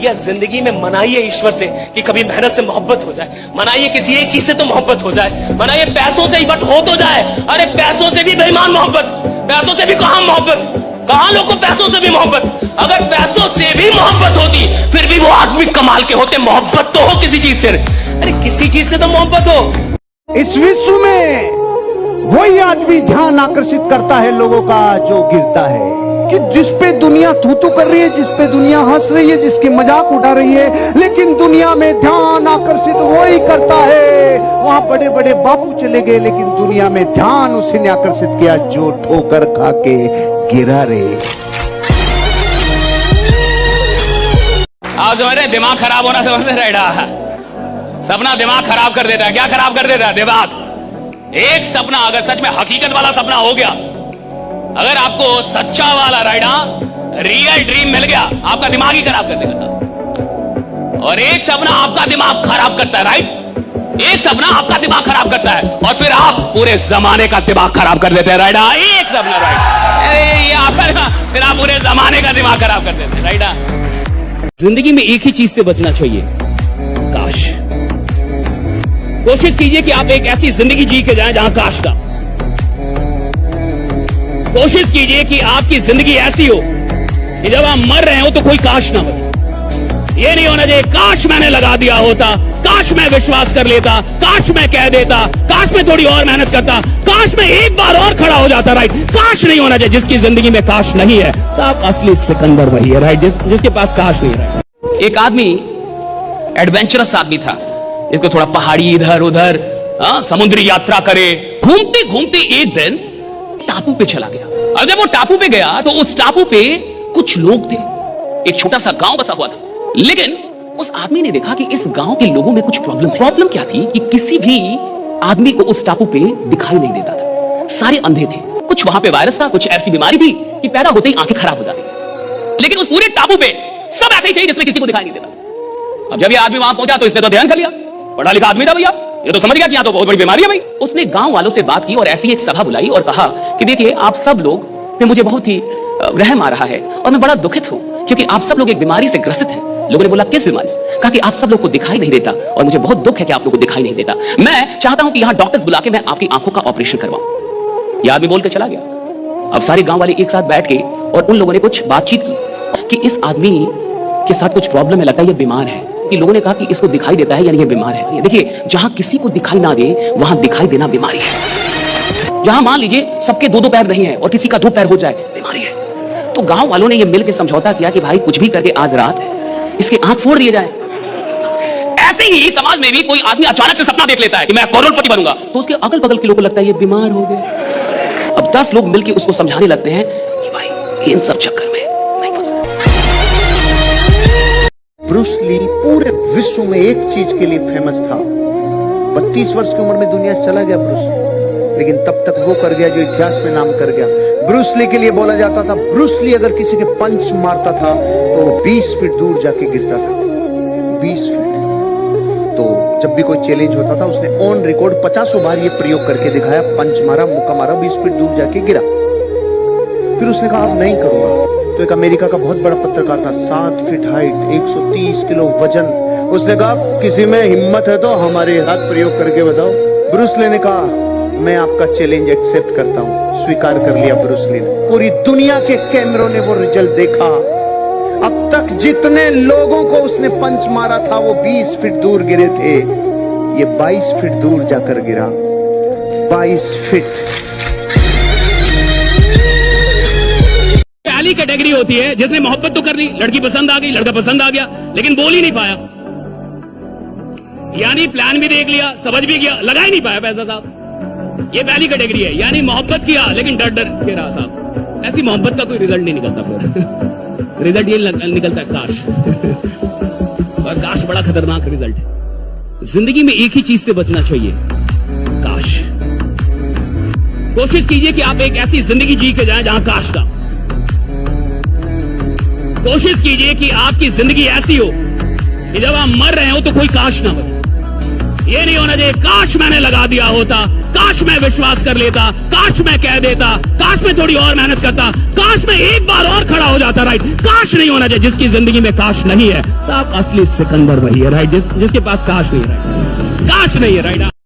भैया जिंदगी में मनाइए ईश्वर से कि कभी मेहनत से मोहब्बत हो जाए, मनाइए किसी एक चीज से तो मोहब्बत हो जाए, मनाइए पैसों से ही बट हो तो जाए। अरे पैसों से भी बेईमान मोहब्बत, पैसों से भी कहां मोहब्बत, कहां लोग को पैसों से भी मोहब्बत। अगर पैसों से भी मोहब्बत होती फिर भी वो आदमी कमाल के होते। मोहब्बत तो हो किसी चीज से, अरे किसी चीज से तो मोहब्बत हो। इस विश्व में वही आदमी ध्यान आकर्षित करता है लोगों का जो गिरता है, कि जिस पे दुनिया थू-थू कर रही है, जिस पे दुनिया हंस रही है, जिसकी मजाक उड़ा रही है, लेकिन दुनिया में ध्यान आकर्षित वही करता है। वहां बड़े बड़े बाबू चले गए लेकिन दुनिया में ध्यान उसी ने आकर्षित किया जो ठोकर खा के गिरा रे। आप समझ रहे दिमाग खराब होना समझ रहे राइडा, सपना दिमाग खराब कर देता है। क्या खराब कर देता है? दिमाग। एक सपना अगर सच में हकीकत वाला सपना हो गया, अगर आपको सच्चा वाला राइडा रियल ड्रीम मिल गया, आपका दिमाग ही खराब कर देगा साहब। और एक सपना आपका दिमाग खराब करता है, राइट? एक सपना आपका दिमाग खराब करता है और फिर आप पूरे जमाने का दिमाग खराब कर देते हैं, राइडा। एक सपना, राइट? ये आपका, फिर आप पूरे जमाने का दिमाग खराब कर देते हैं, राइडा। जिंदगी में एक ही चीज से बचना चाहिए, काश। कोशिश कीजिए कि आप एक ऐसी जिंदगी जी के जाएं जहां काश का। कोशिश कीजिए कि आपकी जिंदगी ऐसी हो कि जब आप मर रहे हो तो कोई काश ना बचे। ये नहीं होना चाहिए काश मैंने लगा दिया होता, काश मैं विश्वास कर लेता, काश मैं कह देता, काश मैं थोड़ी और मेहनत करता, काश मैं एक बार और खड़ा हो जाता, राइट? काश नहीं होना चाहिए। जिसकी जिंदगी में काश नहीं है साहब, असली सिकंदर वही है, राइट? जिसके पास काश नहीं है। एक आदमी एडवेंचरस आदमी था, इसको थोड़ा पहाड़ी इधर उधर समुद्री यात्रा करे। घूमते घूमते एक दिन टापू पे चला गया। और जब वो टापू पे गया तो उस टापू पे कुछ लोग थे, एक छोटा सा गांव बसा हुआ था। लेकिन उस आदमी ने देखा कि इस गांव के लोगों में कुछ प्रॉब्लम है। प्रॉब्लम क्या थी कि किसी भी आदमी को उस टापू पे दिखाई नहीं देता था, सारे अंधे थे। कुछ वहां पे वायरस था, कुछ ऐसी बीमारी थी कि पैदा होते ही आंखें खराब हो जाती। लेकिन उस पूरे टापू पे सब ऐसे ही थे जिसमें किसी को दिखाई नहीं देता। अब जब ये आदमी वहां पहुंचा तो इसने तो ध्यान कर लिया, पढ़ा लिखा आदमी था भैया, ये तो समझ गया कि यहाँ तो बहुत बड़ी बीमारी है भाई। उसने गांव वालों से बात की और ऐसी एक सभा बुलाई और कहा कि देखिए आप सब लोग पे मुझे बहुत ही रहम आ रहा है और मैं बड़ा दुखित हूं क्योंकि आप सब लोग एक बीमारी से ग्रसित हैं। लोगों ने बोला किस बीमारी से? कहा कि आप सब लोग को दिखाई नहीं देता और मुझे बहुत दुख है कि आप लोग को दिखाई नहीं देता। मैं चाहता हूं कि यहाँ डॉक्टर्स बुला के मैं आपकी आंखों का ऑपरेशन करवाऊं। यह आदमी बोल के चला गया। अब सारे गांव वाले एक साथ बैठ के और उन लोगों ने कुछ बातचीत की कि इस आदमी के साथ कुछ प्रॉब्लम है, लगता है ये बीमार है। कि लोगों ने कहा कि इसको दिखाई देता है यानी ये बीमार है। देखिए जहां किसी को दिखाई ना दे वहां दिखाई देना बीमारी है। जहां मान लीजिए सबके दो पैर नहीं है और किसी का 2 पैर हो जाए, बीमारी है। तो गांव वालों ने ये मिलकर समझौता किया कि भाई कुछ भी करके आज रात इसके आंख फोड़ दिए जाए। ऐसे ही समाज में भी कोई आदमी अचानक से सपना देख लेता है कि मैं करोड़पति बनूंगा, तो उसके अगल बगल के लोगों को लगता है ये बीमार हो गए। अब 10 लोग मिलकर उसको समझाने लगते हैं कि भाई इन सब चक्कर में नहीं फंसा। ब्रूस ली पूरे विश्व में एक चीज के लिए फेमस था। 32 वर्ष की उम्र में दुनिया से चला गया ब्रूस, लेकिन तब तक वो कर गया जो इतिहास में नाम कर गया। ब्रूस ली के लिए बोला जाता था, ब्रूस ली अगर किसी के पंच मारता था तो 20 फीट दूर जाके गिरता था। 20 फीट। तो जब भी कोई चैलेंज होता था उसने ऑन रिकॉर्ड 50 बार ये प्रयोग करके दिखाया, पंच मारा, मुक्का मारा, 20 फीट दूर जाके गिरा। फिर उसने कहा अब नहीं करूंगा। तो एक अमेरिका का बहुत बड़ा पत्रकार था, 7 फीट हाइट, 130 किलो वजन। उसने कहा किसी में हिम्मत है तो हमारे हाथ प्रयोग करके बताओ। ब्रूस ली ने कहा मैं आपका चैलेंज एक्सेप्ट करता हूं। स्वीकार कर लिया ब्रूस ली ने। पूरी दुनिया के कैमरों ने वो रिजल्ट देखा। अब तक जितने लोगों को उसने पंच मारा था वो 20 फीट दूर गिरे थे, ये 22 फीट दूर जाकर गिरा। 22 फीट। पहली कैटेगरी होती है जिसने मोहब्बत तो कर ली, लड़की पसंद आ गई, लड़का पसंद आ गया, लेकिन बोल ही नहीं पाया। यानी प्लान भी देख लिया, समझ भी गया, लगा ही नहीं पाया पैसा साहब। ये पहली कैटेगरी है। यानी मोहब्बत किया लेकिन डर डर के रहा साहब। ऐसी मोहब्बत का कोई रिजल्ट नहीं निकलता फिर। रिजल्ट ये निकलता है काश। और काश बड़ा खतरनाक रिजल्ट है। जिंदगी में एक ही चीज से बचना चाहिए, काश। कोशिश कीजिए कि आप एक ऐसी जिंदगी जी के जाएं जहां काश का। कोशिश कीजिए कि आपकी जिंदगी ऐसी हो कि जब आप मर रहे हो तो कोई काश ना बचे। ये नहीं होना चाहिए काश मैंने लगा दिया होता, काश मैं विश्वास कर लेता, काश मैं कह देता, काश मैं थोड़ी और मेहनत करता, काश मैं एक बार और खड़ा हो जाता। राइट, काश नहीं होना चाहिए। जिसकी जिंदगी में काश नहीं है साहब, असली सिकंदर वही है। राइट, जिसके पास काश नहीं है, राइट, काश नहीं है। राइट।